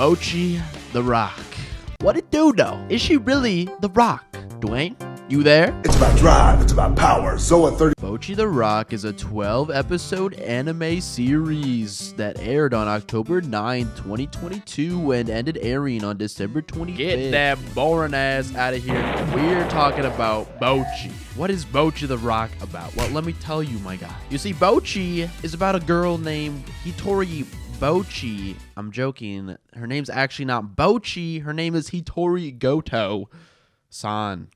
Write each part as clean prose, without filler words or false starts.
Bocchi the Rock. What it do though? Is she really the Rock? Dwayne, you there? It's about drive, it's about power. So at 30. Bocchi the Rock is a 12-episode anime series that aired on October 9, 2022 and ended airing on December 25th. Get that boring ass out of here. We're talking about Bocchi. What is Bocchi the Rock about? Well, let me tell you, my guy. You see, Bocchi is about a girl named Hitori Bocchi. I'm joking. Her name's actually not Bocchi. Her name is Hitori Goto-san.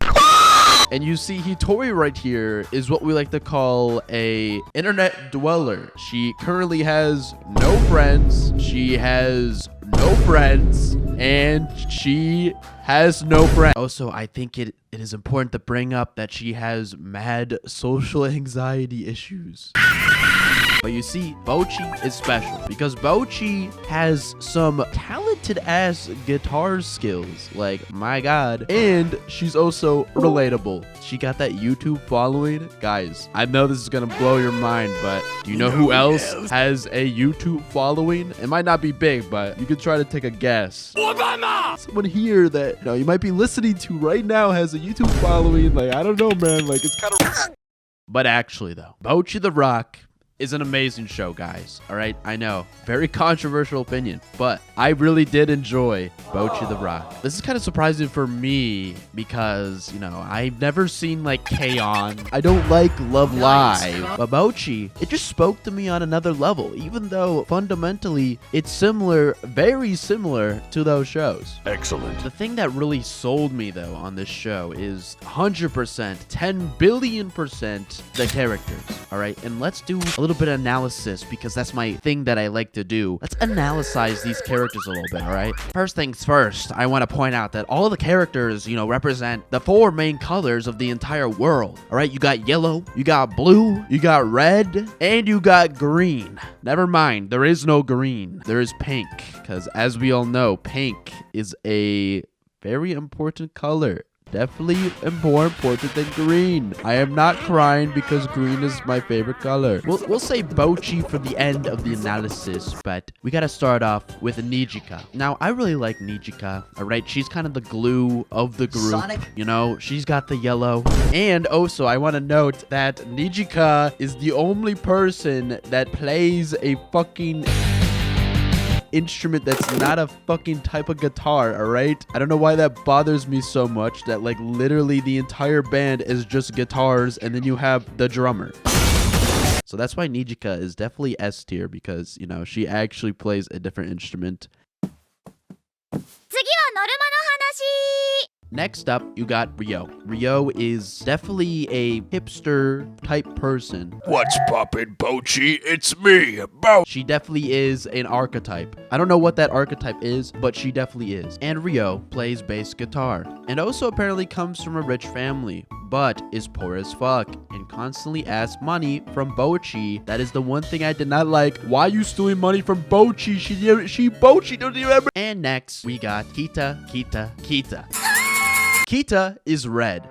And you see, Hitori right here is what we like to call a internet dweller. She currently has no friends. She has no friends. And she has no friends. Also, I think it is important to bring up that she has mad social anxiety issues. But you see, Bocchi is special because Bocchi has some talented ass guitar skills. Like, my God. And she's also relatable. She got that YouTube following. Guys, I know this is going to blow your mind, but do you know who else has a YouTube following? It might not be big, but you could try to take a guess. Someone here that you might be listening to right now has a YouTube following. Like, I don't know, man. Like, it's kind of... But actually, though, Bocchi the Rock is an amazing show, guys. All right, I know, very controversial opinion, but I really did enjoy Bocchi the Rock. This is kind of surprising for me because, I've never seen like K-On! I don't like Love Live, but Bocchi, it just spoke to me on another level, even though fundamentally it's similar, very similar to those shows. Excellent. The thing that really sold me though on this show is 100%, 10 billion% the characters. All right, and let's do a little bit of analysis because that's my thing that I like to do. Let's analyze these characters a little bit, all right? First things first, I want to point out that all of the characters, represent the 4 main colors of the entire world, all right? You got yellow, you got blue, you got red, and you got green. Never mind, there is no green. There is pink, because as we all know, pink is a very important color. Definitely more important than green. I am not crying because green is my favorite color. We'll say Bocchi for the end of the analysis, but we gotta start off with Nijika. Now, I really like Nijika, alright? She's kind of the glue of the group. Sonic. She's got the yellow. And also, I want to note that Nijika is the only person that plays a fucking instrument that's not a fucking type of guitar, all right? I don't know why that bothers me so much that like literally the entire band is just guitars and then you have the drummer. So that's why Nijika is definitely S tier because, she actually plays a different instrument. Next up, you got Ryo. Ryo is definitely a hipster type person. What's poppin', Bocchi? It's me, Bocchi. She definitely is an archetype. I don't know what that archetype is, but she definitely is. And Ryo plays bass guitar. And also apparently comes from a rich family, but is poor as fuck and constantly asks money from Bocchi. That is the one thing I did not like. Why are you stealing money from Bocchi? Bocchi don't even remember. And next, we got Kita. Kita is red.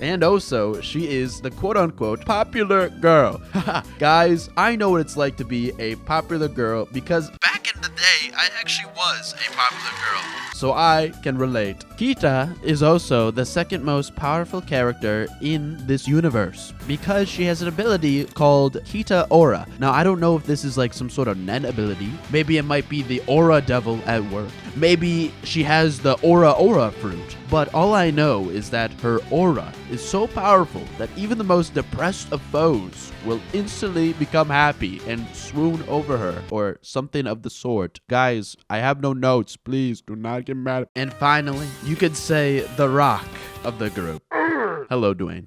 And also, she is the quote-unquote popular girl. Guys, I know what it's like to be a popular girl because back in the day, I actually was a popular girl. So I can relate. Kita is also the second most powerful character in this universe because she has an ability called Kita Aura. Now, I don't know if this is like some sort of Nen ability. Maybe it might be the Aura Devil at work. Maybe she has the Aura fruit. But all I know is that her aura is so powerful that even the most depressed of foes will instantly become happy and swoon over her or something of the sort. Guys, I have no notes. Please do not get mad. And finally, you could say the Rock of the group. Hello, Dwayne.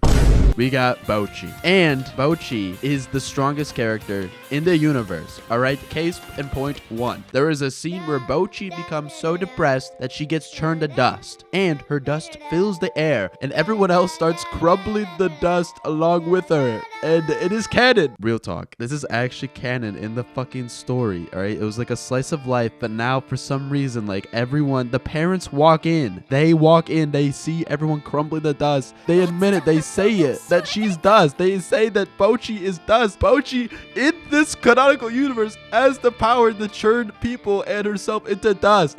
We got Bocchi. And Bocchi is the strongest character in the universe. Alright, case in point 1. There is a scene where Bocchi becomes so depressed that she gets turned to dust. And her dust fills the air. And everyone else starts crumbling the dust along with her. And it is canon. Real talk. This is actually canon in the fucking story. Alright, it was like a slice of life. But now for some reason, like everyone, the parents walk in. They walk in. They see everyone crumbling the dust. They admit it. They say it. that she's dust. They say that Bocchi is dust. Bocchi, in this canonical universe, has the power to turn people and herself into dust.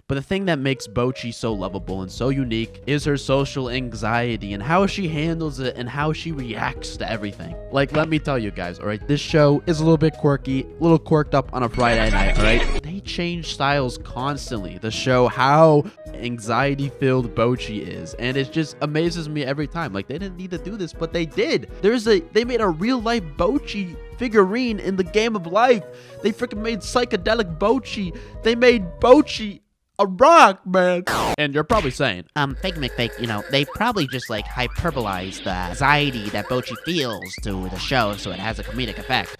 But the thing that makes Bocchi so lovable and so unique is her social anxiety and how she handles it and how she reacts to everything. Like, let me tell you guys, all right, this show is a little bit quirky, a little quirked up on a Friday night, all right? They change styles constantly to show how anxiety-filled Bocchi is, and it just amazes me every time. Like, they didn't need to do this, but they did. They made a real-life Bocchi figurine in the game of life. They freaking made psychedelic Bocchi. They made Bocchi a rock, man. And you're probably saying, FakeymcFake, you know, they probably just like hyperbolize the anxiety that Bocchi feels to the show so it has a comedic effect.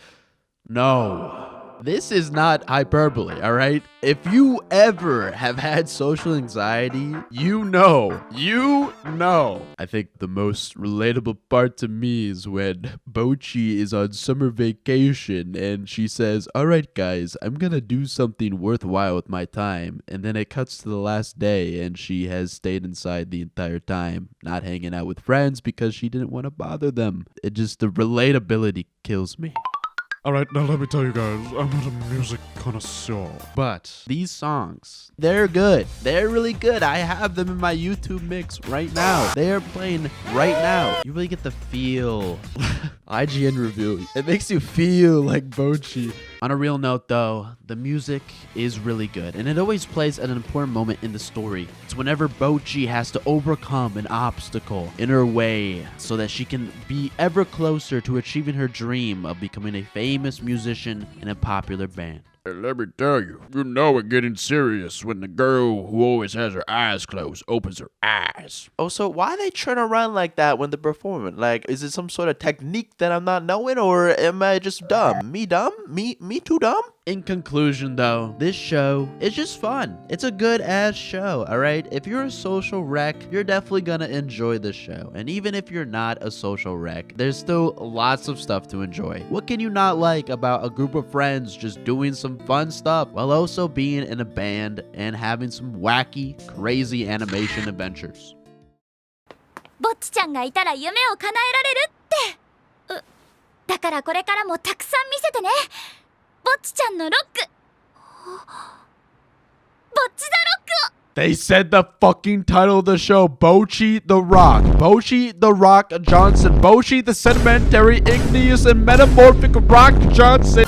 no. This is not hyperbole, all right? If you ever have had social anxiety, you know. I think the most relatable part to me is when Bocchi is on summer vacation and she says, all right, guys, I'm gonna do something worthwhile with my time. And then it cuts to the last day and she has stayed inside the entire time, not hanging out with friends because she didn't want to bother them. It just, the relatability kills me. Alright, now let me tell you guys, I'm not a music connoisseur. But these songs, they're good. They're really good. I have them in my YouTube mix right now. They are playing right now. You really get the feel. IGN review. It makes you feel like Bocchi. On a real note, though, the music is really good, and it always plays at an important moment in the story. It's whenever Bocchi has to overcome an obstacle in her way so that she can be ever closer to achieving her dream of becoming a famous musician in a popular band. Hey, let me tell you, you know we're getting serious when the girl who always has her eyes closed opens her eyes. Oh, so why they turn around like that when they're performing? Like, is it some sort of technique that I'm not knowing, or am I just dumb? Me dumb? Me too dumb? In conclusion, though, this show is just fun. It's a good-ass show, all right? If you're a social wreck, you're definitely gonna enjoy this show. And even if you're not a social wreck, there's still lots of stuff to enjoy. What can you not like about a group of friends just doing some fun stuff while also being in a band and having some wacky, crazy animation adventures? ぼっちちゃんがいたら夢を叶えられるって。だからこれからもたくさん見せてね。ぼっちちゃんのロック。ぼっちザロックを。 They said the fucking title of the show, Bocchi the Rock. Bocchi the Rock Johnson. Bocchi the sedimentary, igneous, and metamorphic Rock Johnson.